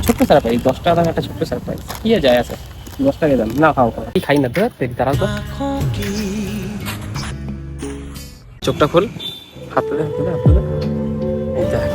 ছোট্ট সারপ্রাইজ, 10 টাকা দাম একটা ছোট্ট সারপ্রাইজ, কি আর যায় আছে, 10 টাকা দাম না, খাও খাও, কি খাই না তো, দাঁড়াও তো, চোখটা খোল, হাত তুলে হাত তুলে হাত তুলে, এই দেখ।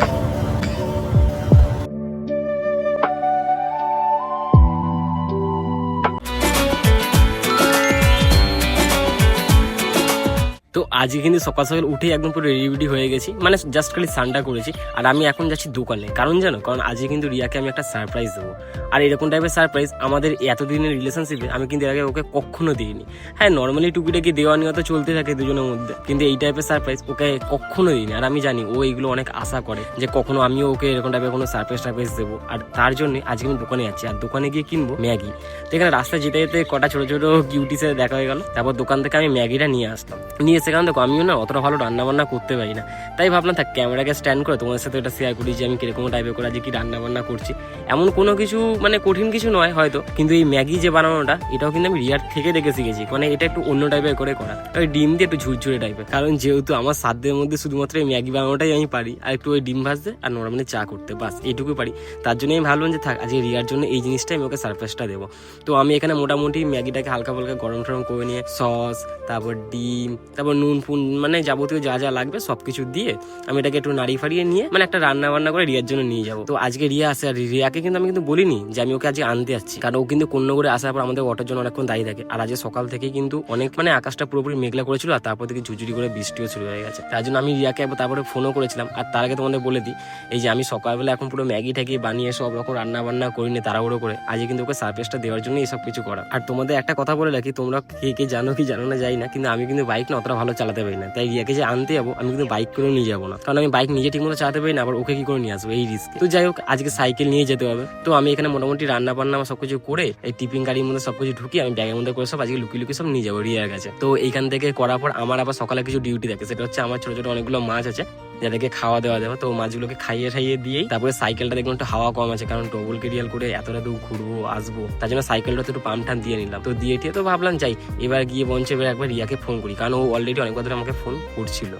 তো আজকে কিন্তু সকাল সকাল উঠে একদম পুরো রেডি হয়ে গেছি, মানে জাস্ট খালি স্নানটা করেছি। আর আমি এখন যাচ্ছি দোকানে, কারণ জানো, কারণ আজকে কিন্তু রিয়াকে আমি একটা সারপ্রাইজ দেবো। আর এরকম টাইপের সারপ্রাইজ আমাদের এতদিনের রিলেশনশিপে আমি কিন্তু এর আগে ওকে কখনো দিইনি। হ্যাঁ, নর্মালি টুকিটাকি দেওয়া নেওয়া তো চলতে থাকে দুজনের মধ্যে, কিন্তু এই টাইপের সারপ্রাইজ ওকে কখনো দিইনি। আর আমি জানি ও এইগুলো অনেক আশা করে যে কখনো আমিও ওকে এরকম টাইপের কোনো সারপ্রাইজ দেবো। আর তার জন্য আজকে আমি দোকানে যাচ্ছি, আর দোকানে গিয়ে কিনবো ম্যাগি। তো এখানে রাস্তায় যেতে যেতে কটা ছোটো ছোটো কিউটিসে দেখা হয়ে গেল, তারপর দোকান থেকে আমি ম্যাগিটা নিয়ে আসলাম। নিয়ে সেখানে দেখো আমিও না অতটা ভালো রান্না বান্না করতে পারি না, তাই ভাবলাম থাক ক্যামেরাকে স্ট্যান্ড করে তোমাদের সাথে এটা শেয়ার করি যে আমি কিরকম টাইপের করে আজকে কি রান্না বান্না করছি। এমন কোনো কিছু মানে কঠিন কিছু নয় হয়তো, কিন্তু এই ম্যাগি যে বানানোটা এটাও কিন্তু আমি রিয়ার থেকে দেখে শিখেছি। মানে এটা একটু অন্য টাইপের করে করা, ওই ডিম দিয়ে একটু ঝুরঝুরে টাইপের, কারণ যেহেতু আমার সাধ্যের মধ্যে শুধুমাত্র এই ম্যাগি বানানোটাই আমি পারি, আর একটু ওই ডিম ভাজতে আর নর্মালি চা করতে, বাস এইটুকুই পারি। তার জন্য আমি ভাবলাম যে থাক আজকে রিয়ার জন্য এই জিনিসটা আমি ওকে সারপ্রাইজটা দেবো। তো আমি এখানে মোটামুটি ম্যাগিটাকে হালকা হালকা গরম টরম করে নিয়ে সস, তারপর ডিম, তারপর নুন ফুন, মানে যাবতীয় যা যা লাগবে সবকিছু দিয়ে আমি এটাকে একটু নাড়িয়ে ফাড়িয়ে নিয়ে মানে একটা রান্না বান্না করে রিয়ার জন্য নিয়ে যাবো। তো আজকে রিয়া আসে, আর রিয়াকে কিন্তু আমি কিন্তু বলিনি যে আমি ওকে আজকে আনতে যাচ্ছি, কারণ ও কিন্তু কোন্নগরে আসার পর আমাদের অটোর জন্য অনেকক্ষণ দাঁড়িয়ে থাকে। আর আজকে সকাল থেকেই কিন্তু অনেক মানে আকাশটা পুরোপুরি মেঘলা করেছিল, আর তারপর থেকে ঝুঝুরি করে বৃষ্টিও শুরু হয়ে গেছে। তার জন্য আমি রিয়াকে তারপরে ফোনও করেছিলাম। আর তার আগে তোমাদের বলে দিই, এই যে আমি সকালবেলা এখন পুরো ম্যাগি ট্যাগি বানিয়ে সব রকম রান্না বান্না করিনি তাড়াহুড়ো করে, আজকে কিন্তু ওকে সারপ্রাইজটা দেওয়ার জন্য এইসব কিছু করা। আর তোমাদের একটা কথা বলে রাখি, তোমরা কে কে জানো কি জানো না যাই না, কিন্তু আমি কিন্তু বাইক না অতটা ভালো চালাতে পারি না, তাই রিয়াকে যে আনতে যাবো আমি কিন্তু বাইক করেও নিয়ে যাবো না, কারণ আমি বাইক নিজে ঠিক মতো চালাতে পারি না, আবার ওকে কি করে নিয়ে আসবো এই রিস্ক। তো যাই হোক আজকে সাইকেল নিয়ে যেতে হবে। তো আমি এখানে মোটামুটি রান্না বান্না সবকিছু করে এই টিফিন গাড়ির মধ্যে সবকিছু ঢুকিয়ে আমি ব্যাগের মধ্যে করে সব আজকে লুকিয়ে লুকিয়ে সব নিয়ে যাবো রিয়ার কাছে। তো এইখান থেকে করার পর আমার আবার সকালে কিছু ডিউটি থাকে, সেটা হচ্ছে আমার ছোট ছোট অনেকগুলো মাছ আছে যাদেরকে খাওয়া দেওয়া যাবে। তো মাছগুলোকে খাইয়ে দিয়েই তারপরে সাইকেলটা দেখলাম একটু হাওয়া কম আছে, কারণ ডবল কেরিয়াল করে এতটা দূর ঘুরবো আসবো, তার জন্য সাইকেলটা একটু পাম্প টান দিয়ে নিলাম। তো দিয়ে তো ভাবলাম যাই এবার গিয়ে বঞ্চে এবার একবার রিয়াকে ফোন করি, কারণ ও অলরেডি অনেকবার ধরে আমাকে ফোন করছিল।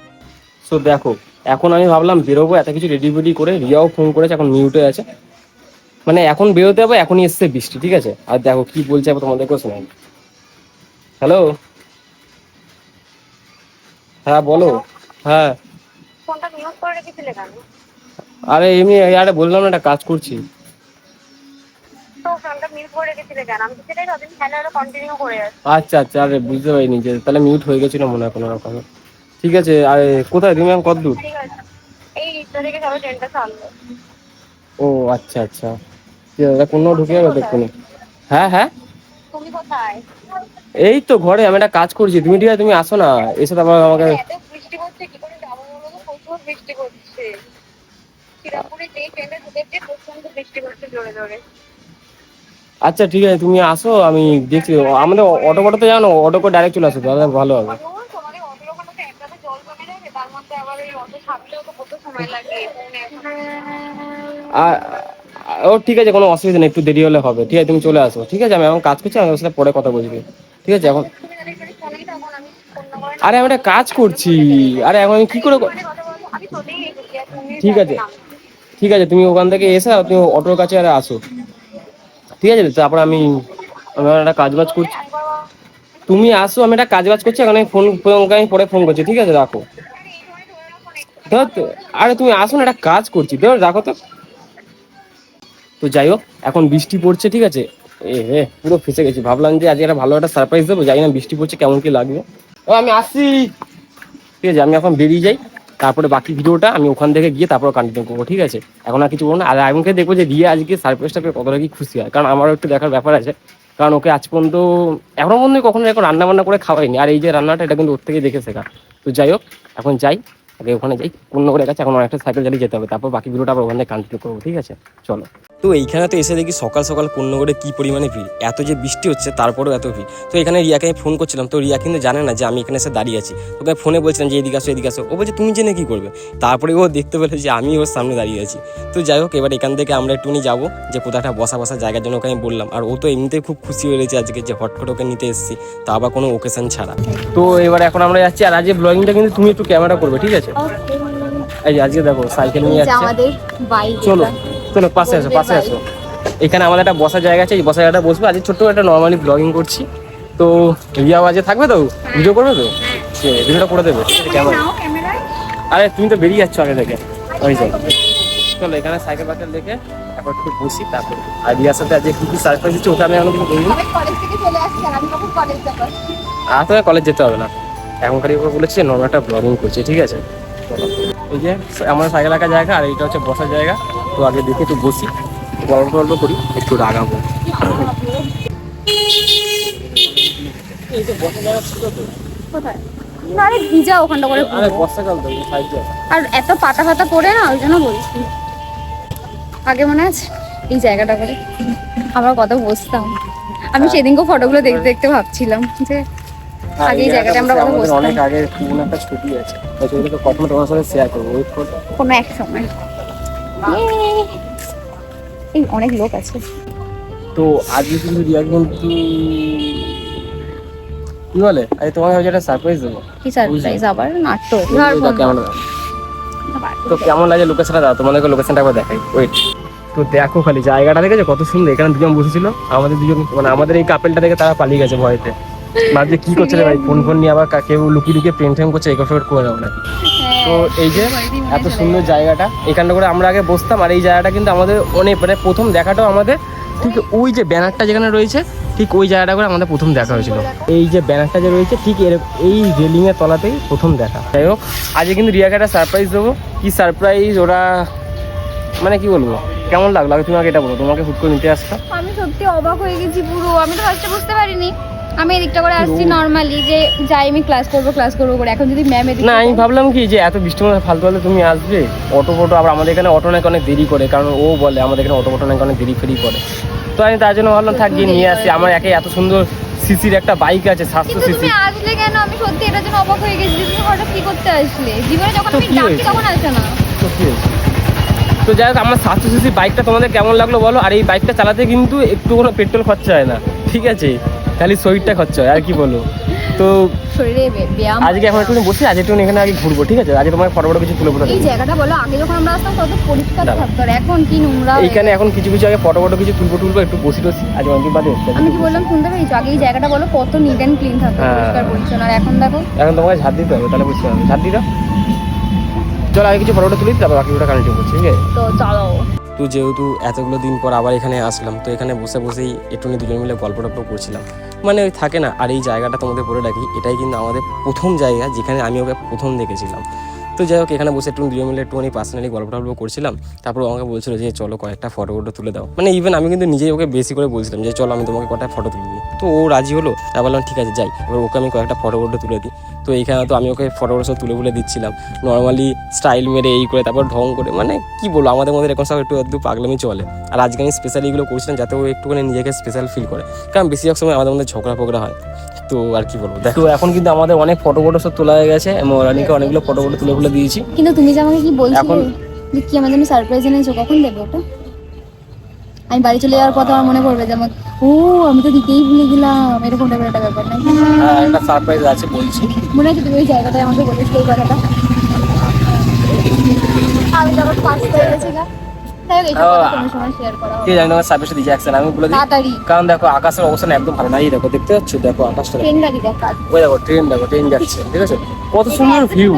সো দেখো এখন আমি ভাবলাম বেরোবো, এত কিছু রেডি ফেডি করে, রিয়াও ফোন করেছে, এখন মিউটে আছে, মানে এখন বেরোতে হবে, এখনই এসছে বৃষ্টি, ঠিক আছে। আর দেখো কি বলছে তোমাদেরকেও শোনাই। হ্যালো, হ্যাঁ বলো। হ্যাঁ ফোনটা মিউট করে রেখেছিলে কেন? আরে এমনি, আরে বললাম না একটা কাজ করছি। তো ফোনটা মিউট করে রেখেছিলে কেন? আমি তো সেটাই ভাবছি, হ্যালো কন্টিনিউ করে যাচ্ছি। আচ্ছা আচ্ছা, আরে বুঝতে পারিনি যে তাহলে মিউট হয়ে গেছিল মনে হয় কোনো রকমে। ঠিক আছে, আরে কোথায় তুমি, এখন কত দূর? ঠিক আছে, এই রিক্সা থেকে সবাই ট্রেনটা ছাড়লো। ও আচ্ছা আচ্ছা, ঠিক আছে, কোনো ঢুকে যাবে দেখুন। হ্যাঁ হ্যাঁ, তুমি কোথায়? এই তো ঘরে, আমি একটা কাজ করছি। তুমি ঠিক আছে, তুমি আসো না, এসে তারপর আমাকে। এত বৃষ্টি পড়ছে, কি করে যাবো বলো তো? প্রচুর বৃষ্টি পড়ছে। শ্রীরামপুরে যেই ট্রেনে ঢুকেছে প্রচন্ড বৃষ্টি পড়ছে জোরে জোরে। আচ্ছা ঠিক আছে, তুমি আসো, আমি দেখছি। আমাদের অটো কটোতে জানো, অটো করে ডাইরেক্ট চলে আসো, তাহলে ভালো হবে। তোমাদের অটোর ওখানে তো একটাতে জল জমে যাবে, তার মধ্যে আবার ওই অটো ছাড়লেও তো কত সময় লাগে। আর ও ঠিক আছে, কোনো অসুবিধা নেই, একটু দেরি হলে হবে। ঠিক আছে তুমি চলে আসো, ঠিক আছে, আমি এখন কাজ করছি, আমি ওর সাথে পরে কথা বলবি, ঠিক আছে। এখন আরে আমি একটা কাজ করছি, আরে এখন আমি কি করে। ঠিক আছে ঠিক আছে, তুমি ওখান থেকে এসে তুমি অটোর কাছে আর আসো, ঠিক আছে। তারপর আমি একটা কাজ বাজ করছি, তুমি আসো, আমি একটা কাজ বাজ করছি, এখন আমি আমি পরে ফোন করছি, ঠিক আছে, রাখো। ধর আরে তুমি আসো না, একটা কাজ করছি, ধর রাখো তো। তো যাই হোক এখন বৃষ্টি পড়ছে, ঠিক আছে। পুরো ফেসে গেছি, ভাবলাম যে আজকে একটা ভালো একটা সারপ্রাইজ দেবো, জানি না বৃষ্টি পড়ছে কেমন কি লাগবে। ও আমি আসছি, ঠিক আছে, আমি এখন বেরিয়ে যাই, তারপরে বাকি ভিডিওটা আমি ওখান থেকে গিয়ে তারপর কন্টিনিউ করবো, ঠিক আছে। এখন আর কিছু বলবো না, আর এমনকি দেখবো যে রিয়া আজকে সারপ্রাইজটা পেয়ে কতটা কি খুশি হয়, কারণ আমারও একটু দেখার ব্যাপার আছে, কারণ ওকে আজ পর্যন্ত এখনো পর্যন্ত কখনো এরকম রান্না বান্না করে খাওয়াইনি, আর এই যে রান্নাটা এটা কিন্তু ওর থেকে দেখে শেখা। তো যাই হোক এখন যাই, আগে ওখানে যাই কোন্নগরের কাছে, এখন অনেকটা সাইকেল চালিয়ে যেতে হবে, তারপর বাকি ভিডিওটা আবার ওখানে কন্টিনিউ করবো, ঠিক আছে, চলো। তো এইখানে তো এসে দেখি সকাল সকাল কোন্নগরে কি পরিমাণে ভিড়, এত যে বৃষ্টি হচ্ছে তারপরেও এত ভিড়। তো এখানে রিয়াকে আমি ফোন করছিলাম, তো রিয়া কিন্তু জানে না যে আমি এখানে এসে দাঁড়িয়ে আছি। তোকে ফোনে বলছিলাম যে এদিকে আসো, ও বলছে তুমি জেনে কি করবে। তারপরে ও দেখতে পেলে যে আমি ওর সামনে দাঁড়িয়ে আছি। তো যাই হোক এবার এখান থেকে আমরা একটুখানি যাবো, যে কোথাও একটা বসা জায়গার জন্য ওকে আমি বললাম। আর ও তো এমনিতেই খুব খুশি হয়ে রয়েছে আজকে, যে হট করে ওকে নিতে এসেছি, তা আবার কোনো ওকেশন ছাড়া। তো এবার এখন আমরা যাচ্ছি, আর আজকে ব্লগিংটা কিন্তু তুমি একটু ক্যামেরা করবে, ঠিক আছে। এই যে আজকে দেখো সাইকেল নিয়ে যাচ্ছে, আমাদের বাইক, চলো চলো পাশে আসো, এখানে আমাদের একটা বসার জায়গা আছে, এই বসার জায়গাটা বসবো। আজকে ছোট্ট একটা নর্মালি ব্লগিং করছি। তো রিয়া আজকে থাকবে তো, ভিডিও করবে তো, ভিডিওটা করে দেবে কেমন? আরে তুমি তো বেরিয়ে যাচ্ছ আগে থেকে, ওই জন্য। চলো এখানে সাইকেল ফাইকেল দেখে এখন একটু বসি, তারপর আর রিয়ার সাথে আজকে কি কি সারপ্রাইজ দিচ্ছে ওটা আমি এখন কিছু বলবো। কলেজ থেকে চলে আসছি, আর আমি কখন কলেজ যাবো? আর তোমায় কলেজ যেতে হবে না, এখনকার ওকে বলেছি নর্মাল একটা ব্লগিং করছে, ঠিক আছে? চলো এই যে আমার সাইকেল রাখার জায়গা, আর এইটা হচ্ছে বসার জায়গা। তো আগে দেখে একটু বসি, গল্প গল্প করি, একটু রাগাবো। এই তো বসার জায়গা ছিল তো, কোথায়? আরে ভিজা ওখানটা করে, আরে বর্ষাকাল তো সাইড আর এত পাতা ফাতা পড়ে না, ওই জন্য বলছি। আগে মনে আছে এই জায়গাটা করে আমরা কত বসতাম। আমি সেদিনকেও ফটোগুলো দেখতে দেখতে ভাবছিলাম যে আগে এই জায়গাটা আমরা কত বসতাম। অনেক আগে কোন একটা ছবি আছে, ওই ছবিটা তো কখনো তোমার সাথে শেয়ার করবো, ওয়েট করো কোনো এক সময়। এই অনেক লোক আছে। তো আজকে কিন্তু রিয়া কিন্তু কি বলে, আরে তোমাকে হচ্ছে একটা সারপ্রাইজ দেবো। কি সারপ্রাইজ? আবার নাটক? কেমন তো কেমন লাগে লোকেশনটা দাও, তোমাদেরকে লোকেশনটা একবার দেখাই, ওয়েট। তো দেখো খালি জায়গাটা দেখেছো কত সুন্দর, এখানে দুজন বসেছিল, আমাদের দুজন মানে আমাদের এই কাপেলটা দেখে তারা পালিয়ে গেছে ভয়তে, ভাবছে কি করছে রে ভাই, ফোন ফোন নিয়ে আবার কেউ লুকিয়ে লুকিয়ে প্রেম টেম করছে, এগুলো সব করে নেবো নাকি। তো এই যে এত সুন্দর জায়গাটা, এখানটা করে আমরা আগে বসতাম। আর এই জায়গাটা কিন্তু আমাদের অনেক মানে প্রথম দেখাটাও আমাদের ঠিক ওই যে ব্যানারটা যেখানে রয়েছে, ঠিক ওই জায়গাটা করে আমাদের প্রথম দেখা হয়েছিল। এই যে ব্যানারটা যে রয়েছে ঠিক এই রেলিং এর তলাতেই প্রথম দেখা। যাই হোক আজকে কিন্তু রিয়াকে একটা সারপ্রাইজ দেবো। কি সারপ্রাইজ ওরা মানে কি বলবো, কেমন লাগলো আগে তুমি আগে এটা বলো, তোমাকে হুট করে নিতে আসতাম। আমি সত্যি অবাক হয়ে গেছি পুরো, আমি তো ফার্স্টে বুঝতে পারিনি। আমি এদিকটা করে আসছি নরমালি যে যাই আমি ক্লাস করবো করে, এখন যদি ম্যাম এদিকে না আমি ভাবলাম কি যে এত বৃষ্টি মধ্যে ফালতু হলে তুমি আসবে, অটো ফটো আবার আমাদের এখানে অটো নাকি অনেক দেরি করে, কারণ ও বলে আমাদের এখানে অটো ফটো নাকি অনেক দেরি ফেরি করে। তো আমি তার জন্য ভাবলাম থাক গিয়ে নিয়ে আসি, আমার একে এত সুন্দর সিসির একটা বাইক আছে 700 সিসি। তুমি আসলে কেন? আমি সত্যি এটার জন্য অবাক হয়ে গেছি, তুমি হঠাৎ কি করতে আসলে? জীবনে যখন তো আমি কি ডাকি হয়েছে? তখন আসে না। তো কি হয়েছে? তো যাই হোক আমার 700 সিসি বাইকটা তোমাদের কেমন লাগলো বলো। আর এই বাইকটা চালাতে কিন্তু একটু কোনো পেট্রোল খরচা হয় না, ঠিক আছে, খালি শরীরটা খরচা হয়, আর কি বলো। তো শরীরে ব্যায়াম। আজকে এখন একটু বসে আজ একটু এখানে আগে ঘুরবো, ঠিক আছে? আজকে তোমার ফটো ফটো কিছু তুলে এই জায়গাটা বলো, আগে যখন আমরা আসতাম কত পরিষ্কার থাকতো, আর এখন কি নোংরা। এইখানে এখন কিছু কিছু আগে ফটো ফটো কিছু তুলবো একটু বসি টসি, আজ অনেকদিন বাদে এসেছি। আমি কি বললাম শুনতে পেয়েছো? আগে এই জায়গাটা বলো কত নিট অ্যান্ড ক্লিন থাকতো, পরিষ্কার পরিচ্ছন্ন, আর এখন দেখো। এখন তোমাকে ঝাড় দিতে হবে, তাহলে বুঝতে হবে, ঝাড় দিটা। চলো আগে কিছু ফটো তুলি, তারপর বাকিটা কানেক্ট করছি, ঠিক আছে? তো চলো। তো যেহেতু এতগুলো দিন পর আবার এখানে আসলাম, তো এখানে বসে বসেই একটু দুজন মিলে গল্প টল্প করছিলাম, মানে ওই থাকে না। আর এই জায়গাটা তোমাদের বলে রাখি, এটাই কিন্তু আমাদের প্রথম জায়গা যেখানে আমি ওকে প্রথম দেখেছিলাম। তো যাই হোক এখানে বসে একটু দুজন মিলে একটুখানি পার্সোনালি গল্প টল্প করছিলাম, তারপর আমাকে বলছিল যে চলো কয়েকটা ফটো তুলে দাও, মানে ইভেন আমি কিন্তু নিজেই ওকে বেশি করে বলছিলাম যে চলো আমি তোমাকে কয়েকটা ফটো তুলে দিই। তো ও রাজি হলো, তাই বললাম ঠিক আছে যাই, এবার ওকে আমি কয়েকটা ফটো তুলে দিই। তো এইখানে তো আমি ওকে ফটো সব তুলে দিচ্ছিলাম, নর্মালি স্টাইল মেরে এই করে, তারপর ঢং করে, মানে কি বলবো আমাদের মধ্যে এখন সব একটু পাগলামি চলে। আর আজকে আমি স্পেশালি এগুলো করছিলাম যাতে ও একটুখানি নিজেকে স্পেশাল ফিল করে, কারণ বেশিরভাগ সময় আমাদের মধ্যে ঝগড়া ফগড়া হয়। তো আর কি বলবো, দেখো এখন কিন্তু আমাদের অনেক ফটো সব তোলা হয়ে গেছে, রানিকে অনেকগুলো ফটো তুলে দিয়েছি। কিন্তু তুমি যে আমাকে কি বলছিলে এখন যে কি আমাদের জন্য সারপ্রাইজ এনেছো, কখন দেবে ওটা? আমি বাড়ি চলে যাওয়ার পর আমার মনে পড়বে যে আমার ও আমি তো দিতেই ভুলে গেলাম, এরকম টাইপের একটা ব্যাপার নাকি? একটা সারপ্রাইজ আছে বলছি। মনে আছে তুমি ওই জায়গাটায় আমাকে বলেছিলে এই কথাটা? আমি যখন পাস করে গেছিলাম, তাই এইসব কথা কোনো সময় শেয়ার করা হবে। কে জানি তোমার সার্ভিসে দিয়েছে অ্যাকশন, আমি বলে দিই তাড়াতাড়ি কারণ দেখো আকাশের অবস্থা না একদম ভালো নাই, দেখো দেখতে পাচ্ছ, দেখো আকাশটা ট্রেন গাড়ি দেখা। ওই দেখো ট্রেন যাচ্ছে, ঠিক আছে, কত সুন্দর ভিউ,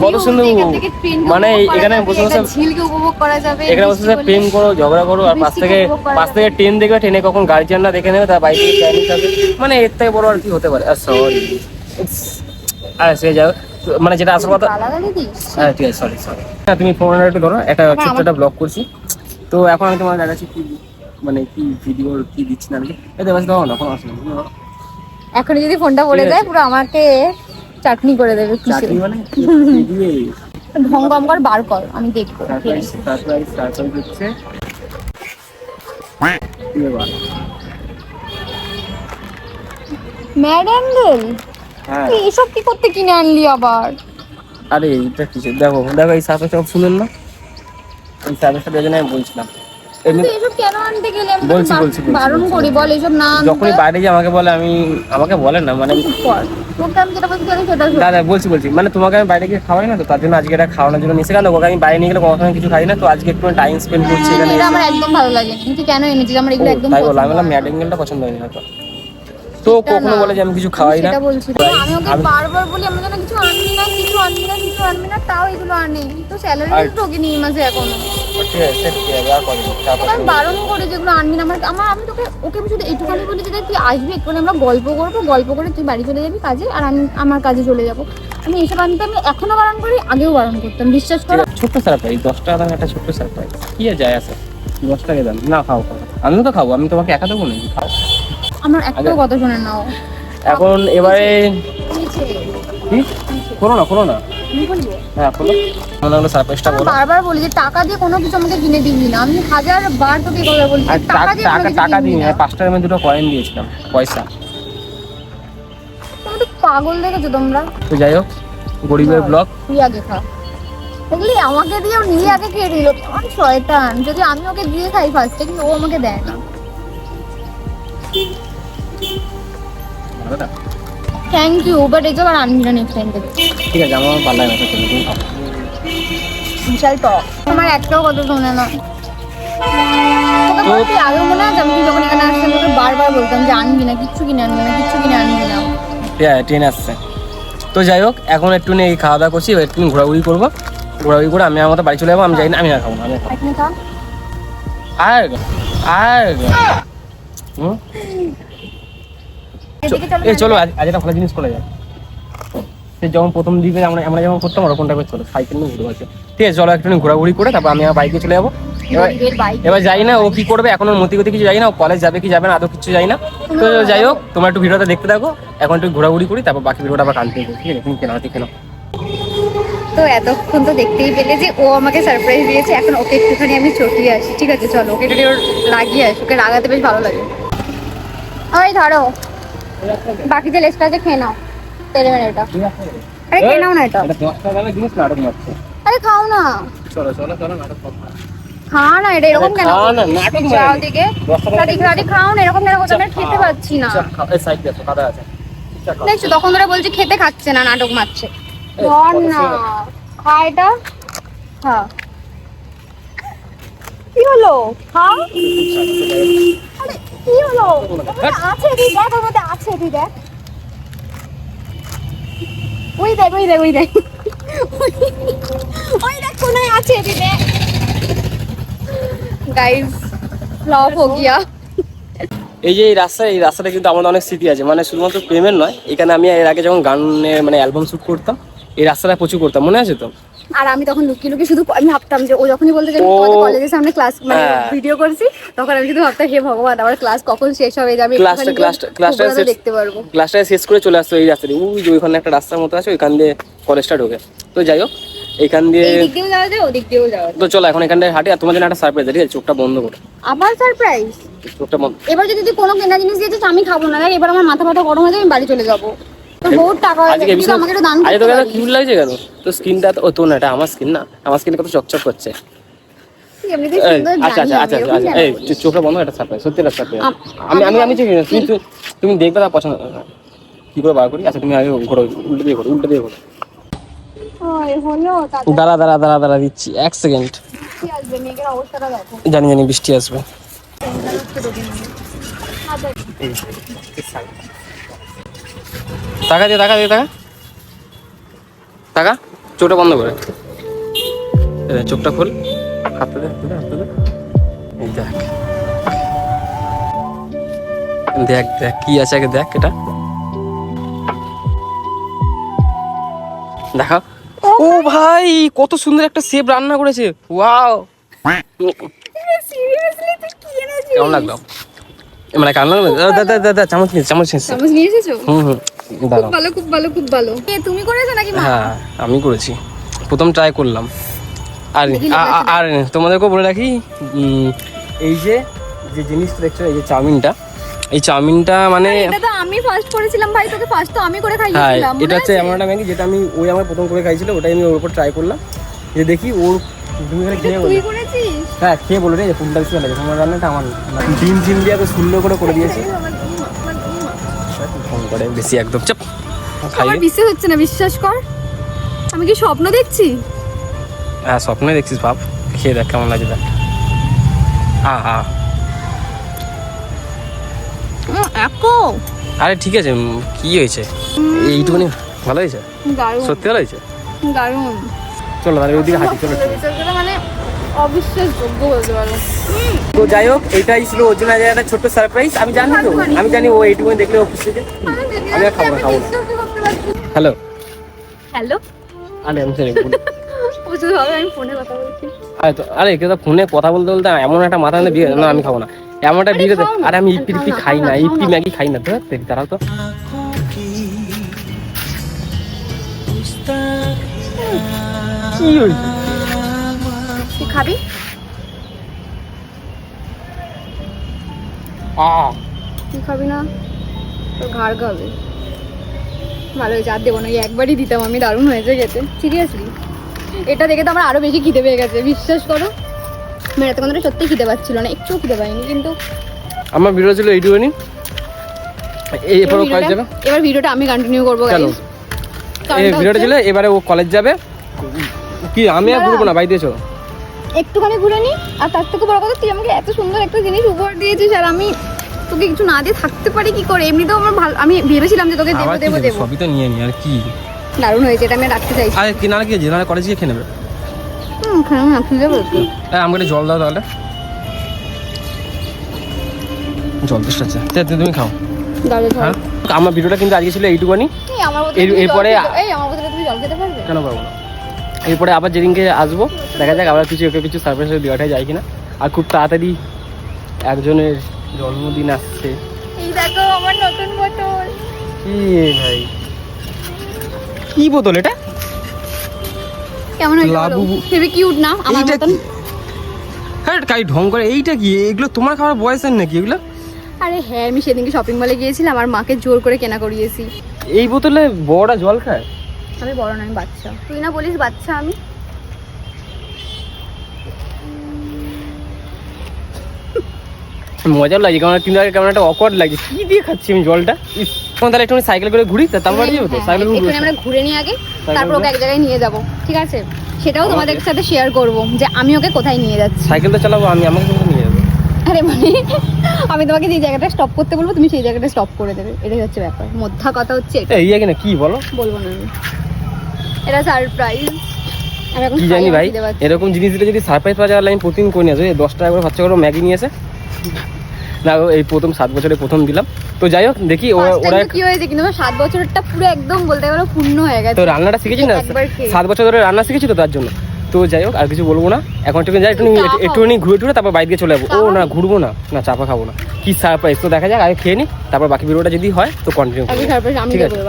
কত সুন্দর। মানে এখানে বসে বসে ঝিলকে উপভোগ করা যাবে, এখানে বসে বসে প্রেম করো, ঝগড়া করো, আর পাশ থেকে ট্রেন দেখবে, ট্রেনে কখন গার্জিয়ানরা দেখে নেবে, তার বাইরে চাইনিজ থাকবে, মানে এর থেকে বড় আর কি হতে পারে। আর সরি আরে সে যাও, মানে যেটা আসল কথা। হ্যাঁ ঠিক আছে, সরি হ্যাঁ তুমি ফোন একটু ধরো, একটা ছোট্ট একটা ব্লগ করছি। তো এখন আমি তোমার দেখাচ্ছি কি মানে কি ভিডিও কি দিচ্ছি না, এতে বাস দাও না কোনো অসুবিধা নেই। এখন যদি ফোনটা পড়ে যায় পুরো আমাকে চাটনি করে দেবে, চাকরি মানে ঢং কম কর, বার কর, আমি দেখবো। সারপ্রাইজ হচ্ছে ম্যাডান্ডেল, হ্যাঁ। এইসব কি করতে কিনে আনলি আবার? আরে এইটা কিসের, দেখো দেখো এই সার্ভিসটা খুব সুন্দর না, এই সার্ভিসটা দেখে আমি বলছিলাম এমনি তুই এসব কেন আনতে গেলে? আমি বলছি, তোকে বলছি, বারণ করি, বল এসব না আনতে। যখনই বাইরে যাই আমাকে বলে, আমাকে বলে না মানে চুপ কর। তোকে আমি যেটা বলছি আমি সেটা শোন। দাদা বলছি মানে তোমাকে আমি বাইরে গিয়ে খাওয়াই না, তো তার জন্য আজকে এটা খাওয়ানোর জন্য নিচে, কেন ওকে আমি বাইরে নিয়ে গেলে কখনো কিছু খাই না, তো আজকে একটু টাইম স্পেন্ড করছি এখানে এটা এসে। আমার একদম ভালো লাগে না। তুই কেন এনেছিস? আমার এগুলো একদম তাই পছন্দ বললাম, আমি বললাম হয় না। ম্যাডেঙ্গেলটা পছন্দ হয়নি হয়তো, তো সেটা কখনো না। বলে যে আমি কিছু খাওয়াই না। সেটা বলছি না। আমি ওকে আমি- বারবার বলি আমার জন্য কিছু আনবি না, কিছু আনবি না, কিছু আনবি না, তাও এগুলো আনে। তো স্যালারি আর- ঢোকেনি এই মাসে এখনো। ঠিক আছে, ঠিক আছে, আর কদিন, তারপর তোকে আমি বারণ করি যেগুলো আনবি না। আমি তোকে ওকে আমি শুধু এইটুখানি বলি যে দেখ, তুই আসবি একটু, আমরা গল্প করবো, গল্প করে তুই বাড়ি চলে যাবি কাজে, আর আমি আমার কাজে চলে যাবো। আমি এসব আনতে আমি এখনো বারণ করি, আগেও বারণ করতাম, বিশ্বাস করো। ছোট্ট সারপ্রাইজ, 10 টাকা দাম একটা ছোট্ট সারপ্রাইজ, কি আর যায় আসে, 10 টাকা দাম না, খাও খাও, আমিও তো খাবো, আমি তোমাকে একা দেবো নাকি, খাও। আমার একটাও কথা শোনে না ও। এখন এবারে নিচে, কি করো না, আমি বলবো। হ্যাঁ বলো, মনে হলো সারপ্রাইজটা আমি বলো। বারবার বলি যে টাকা দিয়ে কোনো কিছু আমাকে কিনে দিবি না। আমি 1000 বার তোকে এই কথা বলছি, আর টাকা দিয়ে কোনো কিছু টাকা কিনবি দিই না। না, 5 টাকার মধ্যে 2 কয়েন দিয়েছিলাম পয়সা। তুমি তো পাগল দেখেছো তোমরা। তো যাই হোক, গরিবের ব্লগ। তুই আগে খা। এগুলি আমাকে দিয়ে ও নিজে আগে খেয়ে নিল। আমার শয়তান, যদি আমি ওকে দিয়ে খাই ফার্স্টে, কিন্তু ও আমাকে দেয় না। থ্যাংক ইউ, বাট এই আর আনবি না নেক্সট টাইম থেকে। ঠিক আছে, আমার ভালো লাগে না, তুমি খাও। বিশাল টক। আমার একটাও কথা শোনে না। তোকে বলছি আগে মনে আছে আমি যখন এখানে আসতাম তোকে বারবার বলতাম যে আনবি না, কিচ্ছু কিনে আনবি না, কিচ্ছু কিনে আনবি না। ট্রেন আসছে। তো যাই হোক, এখন একটু এই খাওয়া দাওয়া করছি, একটু ঘোরাঘুরি করবো, ঘোরাঘুরি করে আমি আমার মতো বাড়ি চলে যাবো। আমি যাই না, আমি আর খাবো না, আমি আর খাবো এখানে খা। না। আর হুম? এদিকে চলো এই চলো, আজ একটা ভালো জিনিস করে যায়। সে যখন প্রথম দিকে আমরা যেমন করতাম ওরকম টাইপের চলো, সাইকেল নিয়ে ঘুরে আছে। ঠিক আছে, চলো একটু ঘোরাঘুরি করে তারপর আমি আমার বাইকে চলে যাবো। গরিবের বাইক। এবার যাই না ও কি করবে, এখন ওর মতি গতি কিছু যাই না, ও কলেজ যাবে কি যাবে না আদৌ কিছু যাই না। তো যাই হোক, তোমরা একটু ভিডিওটা দেখতে থাকো, এখন একটু ঘোরাঘুরি করি, তারপর বাকি ভিডিওটা আবার কালকে করবো। ঠিক আছে, তুমি কেন কেন। তো এতক্ষণ তো দেখতেই পেলে যে ও আমাকে সারপ্রাইজ দিয়েছে, এখন ওকে একটুখানি আমি চটিয়ে আসি। ঠিক আছে চলো, ওকে একটু ওর লাগিয়ে আসি, ওকে রাগাতে বেশ ভালো লাগে। ওই ধরো, বাকি যে লেসটা আছে খেয়ে নাও। তেরে মেরে এটা, আরে খেয়ে নাও না এটা। এটা 10 টাকা দামের জিনিস, নাটক মারছে। আরে খাও না, চলো চলো চলো, নাটক করবো। খা না, এটা এরকম কেন? খাও না, নাটক যাও মারবে। দিকে, 10 টাকা রাতে খাও না, এরকম কেন করছো? আমি খেতে পাচ্ছি না। চল খাও, এই সাইড দেখো কাদা আছে। চল খাও। দেখছো তখন ধরে বলছি খেতে খাচ্ছে না, নাটক মারছে। ধর না, খা এটা, খা। কি হলো? খা। আরে কি হলো? আছে তুই দেখ, ওর মধ্যে আছে তুই দেখ। ওই দেখ, ওই দেখ, ওই দেখ, ওই দেখ কোনায় আছে তুই দেখ। গাইস, ফ্লপ হো গিয়া। এই যে এই রাস্তাটা কিন্তু আমাদের অনেক স্মৃতি আছে, মানে শুধুমাত্র প্রেমের নয়। এখানে আমি এর আগে যখন গানের মানে অ্যালবাম শুট করতাম, এই রাস্তাটা প্রচুর করতাম, মনে আছে তো? আর আমি তখন লুকিয়ে লুকিয়ে শুধু আমি ভাবতাম যে ও যখনই বলতে যে আমি তোমাদের কলেজের সামনে ক্লাস মানে হ্যাঁ। ভিডিও করছি, তখন আমি শুধু ভাবতাম হে ভগবান আমার ক্লাস কখন শেষ হবে, যে আমি ক্লাসটা দেখতে পারবো। ক্লাসটা শেষ করে চলে আসতো এই রাস্তা দিয়ে, ওই যে ওইখানে একটা রাস্তার মতো আছে, ওইখান দিয়ে কলেজটা ঢোকে। তো যাই হোক, এইখান দিয়ে এই দিক দিয়েও যাওয়া যায়, ওদিক দিয়েও যাওয়া যায়। তো চলো এখন এখান থেকে হাঁটি, আর তোমার জন্য একটা সারপ্রাইজ, ঠিক আছে? চোখটা বন্ধ করো, আবার সারপ্রাইজ? চোখটা বন্ধ। এবার যদি তুই কোনো কেনা জিনিস দিয়েছিস আমি খাবো না, দেখ এবার আমার মাথা ব্যথা গরম হয়ে যাবে, আমি বাড়ি চলে যাবো। তোর বহুত টাকা হয়ে আজকে গেছে, তুই ভীষণ আমাকে একটু দান আজকে করতে তোকে পারিস। কিউট লাগছে কেন? তো স্কিনটা তো তো না, এটা আমার স্কিন না, আমার স্কিন কত চকচক করছে। তুই এমনিতেই এই, সুন্দর, আচ্ছা জানি আচ্ছা আমি, আচ্ছা এরকম আচ্ছা, কেন এই বলিস? চোখটা বন্ধ, এটা সারপ্রাইজ, সত্যি একটা সারপ্রাইজ। আমি আমি আমি আমি চিনি না, তুমি দেখবে না পছন্দ কি করে বার করি। আচ্ছা তুমি আগে ঘোরো, উল্টো দিয়ে ঘোরো, উল্টো দিয়ে ঘোরো। ওই হলো তাতে দাঁড়া দিচ্ছি 1 সেকেন্ড। কি আসবে, মেঘের অবস্থাটা দেখো। জানি বৃষ্টি আসবে। টাকা চোখটা বন্ধ করে, চোখটা খোল, হাতটা দে, এই দেখ দেখ কি আছে আগে দেখ, এটা দেখা। ও ভাই, কত সুন্দর একটা শেপ রান্না করেছে, ওয়াও। সিরিয়াসলি তুই কি এনেছিস? কেমন লাগলো? মানে কান্না দাদা চামচ নিয়ে চামচ নিয়ে এসেছো? হুম খুব দাঁড়াও। ভালো, খুব ভালো, খুব ভালো। কে তুমি করেছো নাকি মা? হ্যাঁ আমি করেছি, প্রথম ট্রাই করলাম। আর আর তোমাদেরকেও বলে রাখি, এই যে যে জিনিসটা দেখছো, এই যে চাউমিনটা, এই চাউমিনটা মানে এটা তো আমি ফার্স্ট করেছিলাম ভাই, তোকে ফার্স্ট তো আমি করে হ্যাঁ, খাইয়েছিলাম। এটা হচ্ছে এমন একটা ম্যাগি যেটা ওই আমার প্রথম করে খাইছিল, ওটাই আমি ওর উপর ট্রাই করলাম যে দেখি ওর তুমি খেয়ে তুই করেছিস? হ্যাঁ খেয়ে বলো রে, কোনটা বেশি ভালো লাগে, তোমার রান্নাটা আমার না। ডিম টিম দিয়ে এত সুন্দর করে দিয়েছে, ফোন করে বেশি একদম চাপ খাই। আমার বিশ্বাস হচ্ছে না, বিশ্বাস কর আমি কি স্বপ্ন দেখছি? হ্যাঁ স্বপ্নে দেখছিস বাপ, খেয়ে দেখ কেমন লাগে দেখ। হা একো আরে ঠিক আছে, কি হয়েছে এইটুকুনি ভালো হয়েছে, দারুণ সত্যি ভালো হয়েছে। দারুণ, চলো তাহলে ওইদিকে হাঁটি, চলো। বিচারগুলো মানে অবিশ্বাসযোগ্য বলতে পারো। তো যাই হোক, এটাই ছিল ওর জন্য একটা ছোট্ট সারপ্রাইজ। আমি জানি তো, আমি জানি ও এইটুকুনি দেখলে ও খুশি হয়েছে। আমি আর খাবো না। হ্যালো হ্যালো, আরে আমি সরি, বুঝতে হবে আমি ফোনে কথা বলছি। আরে কেউ ফোনে কথা বলতে বলতে এমন একটা মাথা দিয়ে না আমি খাবো না, এমন একটা বিয়ে। আরে আমি ইপি খাই না, ইপি ম্যাগি খাই না। তো তারাও তো কি হয়েছে, তুই খাবি? তুই খাবি না? তোর ঘাড় খাবে। ভালো হয়েছে, আর দেবো না, একবারই দিতাম আমি। দারুণ হয়েছে খেতে, সিরিয়াসলি। এটা দেখে তো আমার আরো বেশি খিদে পেয়ে গেছে, বিশ্বাস করো। মানে এতক্ষণ ধরে সত্যি খিদে পাচ্ছিল না, একটু খিদে পাইনি। কিন্তু আমার ভিডিও ছিল এইটুকুনি, এরপরও কলেজ যাবে। এবার ভিডিওটা আমি কন্টিনিউ করবো গাইস। এই ভিডিওটা ছিল, এবারে ও কলেজ যাবে। কি আমি আর ঘুরবো না, বাড়িতে চলো। একটুখানি ঘুরে নি। আর তার থেকে বড় কথা, তুই আমাকে এত সুন্দর একটা জিনিস উপহার দিয়েছিস, আর আমি তোকে কিছু না দিয়ে থাকতে পারি কি করে? এমনিতেও আমার ভালো, আমি ভেবেছিলাম যে তোকে দেবো দেবো। সবই তো নিয়ে নি, আর কি। দারুণ হয়েছে, এটা আমি রাখতে চাইছি। আরে কি না কি যে না কলেজ গিয়ে খেয়ে নেবে। খাবো না, খিদে পেয়েছে। আমাকে জল দাও তাহলে, জল দিচ্ছে। তুমি খাও। হ্যাঁ, আমার ভিডিওটা কিন্তু আজকে ছিল এইটুকুনি। এরপরে তুমি জল খেতে পারবে? কেন পারবো না? এরপরে আবার যেদিনকে আসবো দেখা যাক আবার কিছু সারপ্রাইজ দেওয়াটা যায় কিনা। আর খুব তাড়াতাড়ি একজনের জন্মদিন আসছে। এই দেখো আমার নতুন বোতল। কি ভাই, কি বোতল এটা? কেমন হয়েছে? লাবু। হেবি কিউট না আমার এইটা মতন? কি? হ্যাঁ কাই ঢং করে। এইটা কি? এগুলো তোমার খাওয়ার বয়স নাকি এগুলো? আরে হ্যাঁ, আমি সেদিনকে শপিং মলে গিয়েছিলাম, আর মাকে জোর করে কেনা করিয়েছি। এই বোতলে বড়রা জল খায়? আমি বড় না, আমি বাচ্চা। তুই না বলিস বাচ্চা আমি? মজা লাগে, কারণ তিন আগে কেমন একটা অকওয়ার্ড লাগে। কি দিয়ে খাচ্ছি আমি জলটা? তাহলে একটু সাইকেল করে ঘুরি, তারপর বাড়ি যাবো তো। সাইকেল এখানে আমরা ঘুরে নিয়ে আগে, তারপর ওকে এক জায়গায় নিয়ে যাব, ঠিক আছে? সেটাও তোমাদের সাথে শেয়ার করব যে আমি ওকে কোথায় নিয়ে যাচ্ছি। সাইকেল তো চালাবো আমি, আমাকে কিন্তু নিয়ে যাবো। আরে মানে আমি তোমাকে যে জায়গাটা স্টপ করতে বলবো, তুমি সেই জায়গাটা স্টপ করে দেবে, এটাই হচ্ছে ব্যাপার। মোদ্দা কথা হচ্ছে এটা। এই আগে না কি বলো, বলবো না আমি, এটা সারপ্রাইজ। আমি এখন কি জানি ভাই, এরকম জিনিস দিলে যদি সারপ্রাইজ পাওয়া যায় আমি প্রতিদিন করে নিয়ে আসবো। 10 টাকা করে খরচা করে ম্যাগি নিয়ে এসে না, এই প্রথম 7 বছরে প্রথম দিলাম। তো যাই হোক দেখি ওরা কি হয়েছে, কিন্তু 7 বছরটা পুরো একদম বলতে গেলে পূর্ণ হয়ে গেছে। তো রান্নাটা শিখেছি না, 7 বছর ধরে রান্না শিখেছি তো তার জন্য। তো যাই হোক আর কিছু বলবো না, এখন একটু যাই, একটুখানি ঘুরে টুরে তারপর বাইরে চলে যাবো। ও না ঘুরবো না, না চাপা খাবো না। কি সারপ্রাইজ তো দেখা যাক, আগে খেয়ে নি, তারপর বাকি ভিডিওটা যদি হয় তো কন্টিনিউ করবো। ঠিক আছে,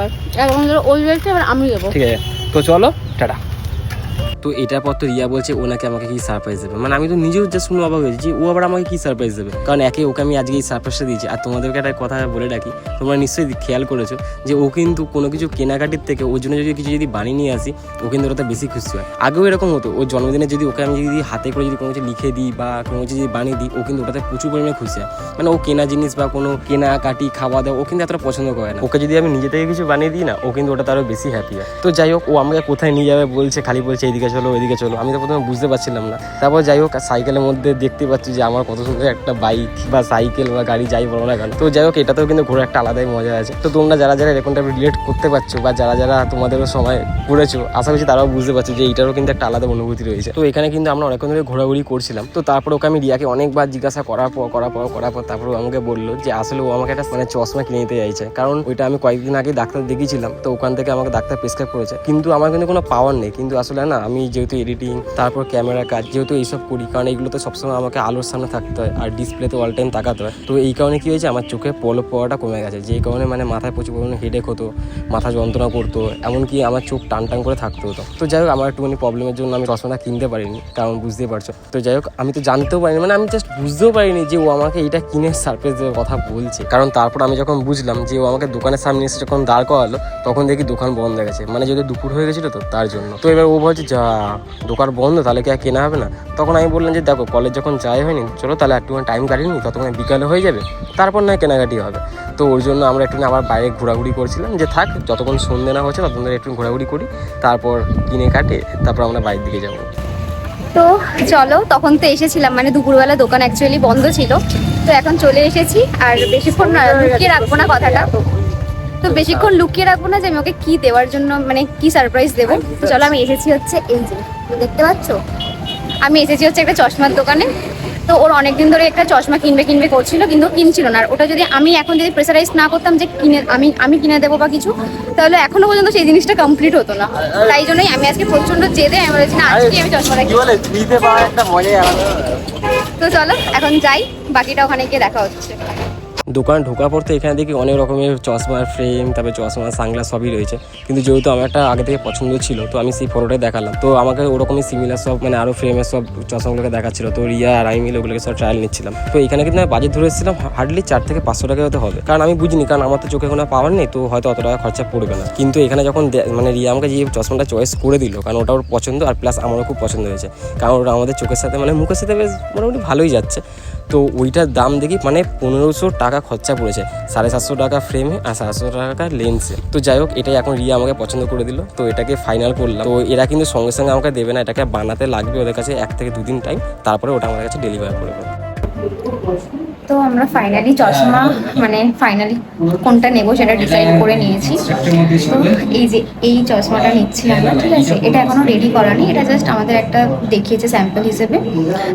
এখন ওই যাচ্ছে, এবার আমি যাবো। ঠিক আছে, তো চলো টাটা। তো এটার পর তো রিয়া বলছে ও নাকি আমাকে কি সারপ্রাইজ দেবে। মানে আমি তো নিজেও জাস্ট শুনে অবাক হয়েছি যে ও আবার আমাকে কি সারপ্রাইজ দেবে। কারণ ওকে আমি আজকে এই সারপ্রাইজটা দিয়েছি। আর তোমাদেরকে একটা কথা বলে রাখি, তোমরা নিশ্চয়ই খেয়াল করেছো যে ও কিন্তু কোনো কিছু কেনাকাটির থেকে ওর জন্য যদি কিছু বানিয়ে নিয়ে আসি, ও কিন্তু ওটা বেশি খুশি হয়। আগেও এরকম হতো, ওর জন্মদিনে যদি ওকে আমি যদি হাতে করে যদি কোনো কিছু লিখে দিই বা কোনো কিছু যদি বানিয়ে দিই, ও কিন্তু ওটাতে প্রচুর পরিমাণে খুশি হয়। মানে ও কেনা জিনিস বা কোনো কেনাকাটি খাওয়া দাওয়া ও কিন্তু এতটা পছন্দ করে না। ওকে যদি আমি নিজে থেকে কিছু বানিয়ে দিই না, ও কিন্তু ওটা আরও বেশি হ্যাপি হয়। তো যাই হোক, ও আমাকে কোথায় নিয়ে যাবে বলছে, খালি বলছে এইদিকে চলো ওইদিকে চলো। আমি তো প্রথমে বুঝতে পারছিলাম না। তারপর যাই হোক, সাইকেলের মধ্যে দেখতে পাচ্ছি যে আমার কত সুন্দর একটা বাইক বা সাইকেল বা গাড়ি যাই বলো না কেন। তো যাই হোক, এটাতেও কিন্তু ঘুরে একটা আলাদাই মজা আছে। তো তোমরা যারা যারা এরকমটা রিলেট করতে পারছো বা যারা যারা তোমাদেরও সময় ঘুরেছো, আশা করছি তারাও বুঝতে পারছো যে এইটারও কিন্তু একটা আলাদা অনুভূতি রয়েছে। তো এখানে কিন্তু আমরা অনেকক্ষণ ধরে ঘোরাঘুরি করছিলাম। তো তারপর ওকে আমি রিয়াকে অনেকবার জিজ্ঞাসা করার পর তারপর আমাকে বললো যে আসলে ও আমাকে একটা মানে চশমা কিনে দিতে চাইছে। কারণ ওইটা আমি কয়েকদিন আগে ডাক্তার দেখিয়েছিলাম, তো ওখান থেকে আমাকে ডাক্তার প্রেসক্রাইব করেছে। কিন্তু আমার কিন্তু কোনো পাওয়ার নেই। কিন্তু আসলে না, আমি যেহেতু এডিটিং, তারপর ক্যামেরা কাজ যেহেতু এইসব করি, কারণ এইগুলোতে সবসময় আমাকে আলোর সামনে থাকতে হয় আর ডিসপ্লেতে অল টাইম তাকাতে হয়। তো এই কারণে কি হয়েছে, আমার চোখে পলক পড়াটা কমে গেছে, যেই কারণে মানে মাথায় প্রচুর পরিমাণে হেডেক হতো, মাথা যন্ত্রণা করতো, এমনকি আমার চোখ টান করে থাকতে হতো। তো যাই হোক, আমার একটুখানি প্রবলেমের জন্য আমি চশমাটা কিনতে পারিনি, কারণ বুঝতেই পারছো। তো যাই হোক, আমি তো জানতেও পারিনি, মানে আমি জাস্ট বুঝতেও পারিনি যে ও আমাকে এইটা কিনে সারপ্রাইজ দেওয়ার কথা বলছে। কারণ তারপর আমি যখন বুঝলাম যে ও আমাকে দোকানের সামনে এসে যখন দাঁড় করালো, তখন দেখি দোকান বন্ধ হয়ে গেছে। মানে যদি দুপুর হয়ে গেছিলো তো তার জন্য। তো এবার ও বলছে যা দোকান বন্ধ, তাহলে কি আর কেনা হবে না? তখন আমি বললাম যে দেখো কলেজ যখন যাই হয়নি, চলো তাহলে একটুখানি টাইম কাটিয়ে নিই, ততক্ষণ বিকালে হয়ে যাবে, তারপর নয় কেনাকাটি হবে। তো ওর জন্য আমরা একটু আবার বাইরে ঘোরাঘুরি করছিলাম, যে থাক যতক্ষণ সন্ধে না হচ্ছে ততক্ষণ ধরে একটু ঘোরাঘুরি করি, তারপর কিনে কাটে তারপর আমরা বাড়ির দিকে যাবো। তো চলো, তখন তো এসেছিলাম মানে দুপুরবেলা দোকান অ্যাকচুয়ালি বন্ধ ছিল, তো এখন চলে এসেছি। আর বেশিক্ষণ লুকিয়ে রাখবো না কথাটা, তো বেশিক্ষণ লুকিয়ে রাখবো না যে আমি ওকে কি দেওয়ার জন্য মানে কি সারপ্রাইজ দেবো। তো চলো, আমি এসেছি হচ্ছে এই যে দেখতে পাচ্ছ, আমি এসেছি হচ্ছে একটা চশমার দোকানে। তো ওর অনেকদিন ধরে একটা চশমা কিনবে করছিল, কিন্তু কিনছিল না। আর ওটা যদি আমি এখন যদি প্রেসারাইজ না করতাম যে আমি কিনে দেবো বা কিছু, তাহলে এখনো পর্যন্ত সেই জিনিসটা কমপ্লিট হতো না। তাই জন্যই আমি আজকে প্রচন্ড জেদে আমি বলেছি না, আজকে আমি চশমাটা তো চলো এখন যাই, বাকিটা ওখানে গিয়ে দেখা হচ্ছে। দোকান ঢোকা পড়তে এখানে দেখি অনেক রকমের চশমার ফ্রেম, তারপরে চশমা সানগ্লাস সবই রয়েছে। কিন্তু যেহেতু আমার একটা আগে থেকে পছন্দ ছিল, তো আমি সেই ফটোটাই দেখালাম। তো আমাকে ওরকমই সিমিলার সব মানে আরও ফ্রেমের সব চশমাগুলোকে দেখাচ্ছিল। তো রিয়া আর আমি মিলে ওগুলোকে সব ট্রায়াল নিচ্ছিলাম। তো এখানে কিন্তু আমি বাজেট ধরে এসেছিলাম হার্ডলি 4 থেকে 500 টাকা হতে হবে, কারণ আমি বুঝিনি, কারণ আমার তো চোখে কোনো পাওয়ার নেই, তো হয়তো অত টাকা খরচা পড়বে না। কিন্তু এখানে যখন মানে রিয়া আমাকে যে চশমাটা চয়েস করে দিল, কারণ ওটা ওর পছন্দ, আর প্লাস আমারও খুব পছন্দ হয়েছে, কারণ ওটা আমাদের চোখের সাথে মানে মুখের সাথে বেশ মোটামুটি ভালোই যাচ্ছে। তো ওইটার দাম দেখি মানে 1500 টাকা খরচা পড়েছে, 750 টাকা ফ্রেমে আর 750 টাকা লেন্সে। তো যাই হোক, এটাই এখন রিয়া আমাকে পছন্দ করে দিল, তো এটাকে ফাইনাল করলাম। তো এরা কিন্তু সঙ্গে সঙ্গে আমাকে দেবে না, এটাকে বানাতে লাগবে ওদের কাছে 1 থেকে 2 দিন টাইম, তারপরে ওটা আমার কাছে ডেলিভারি করবে। তো আমরা ফাইনালি চশমা মানে ফাইনালি কোনটা নেবো সেটা ডিসাইড করে নিয়েছি। তো এই যে এই চশমাটা নিচ্ছি আমরা, ঠিক আছে? এটা এখনো রেডি করা নেই, এটা জাস্ট আমাদের একটা দেখিয়েছে স্যাম্পল হিসেবে।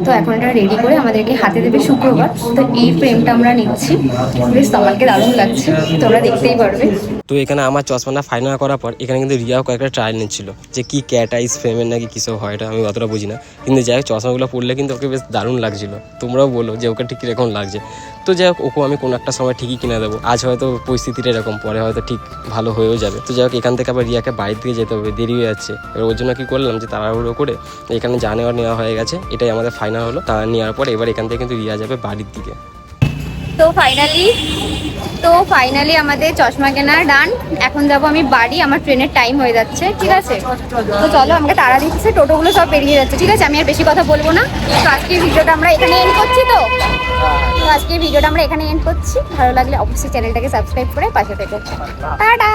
তো এখন এটা রেডি করে আমাদেরকে হাতে দেবে শুক্রবার। তো এই ফ্রেমটা আমরা নিচ্ছি, বেশ আমাকে দারুণ লাগছে, তোমরা দেখতেই পারবে। তো এখানে আমার চশমাটা ফাইনাল করার পর এখানে কিন্তু রিয়াও কয়েকটা ট্রায়াল নিচ্ছিল, যে কি ক্যাট আইস ফ্রেমের নাকি কিসব হয়, এটা আমি অতটা বুঝি না। কিন্তু যাই হোক, চশমাগুলো পরলে কিন্তু ওকে বেশ দারুণ লাগছিল। তোমরাও বলো যে ওকে ঠিক কীরকম লাগছে। তো যাই হোক, ওকে আমি কোনো একটা সময় ঠিকই কিনে দেবো। আজ হয়তো পরিস্থিতিটা এরকম, পরে হয়তো ঠিক ভালো হয়েও যাবে। তো যাই হোক, এখান থেকে আবার রিয়াকে বাড়ির দিকে যেতে হবে, দেরি হয়ে যাচ্ছে। এবার ওর জন্য কী করলাম, যে তাড়াহুড়ো করে এখানে যা নেওয়া হয়ে গেছে, এটাই আমাদের ফাইনাল হলো। তা নেওয়ার পর এবার এখান থেকে কিন্তু রিয়া যাবে বাড়ির দিকে। তো ফাইনালি আমাদের চশমা কেনা ডান। এখন যাবো আমি বাড়ি, আমার ট্রেনের টাইম হয়ে যাচ্ছে, ঠিক আছে? তো চলো, আমাকে তাড়া দিচ্ছে, টোটোগুলো সব বেরিয়ে যাচ্ছে, ঠিক আছে? আমি আর বেশি কথা বলবো না। তো আজকের ভিডিওটা আমরা এখানে এন্ড করছি। তো আজকের ভিডিওটা আমরা এখানে এন্ড করছি। ভালো লাগলে অবশ্যই চ্যানেলটাকে সাবস্ক্রাইব করে পাশে থেকো। টাটা।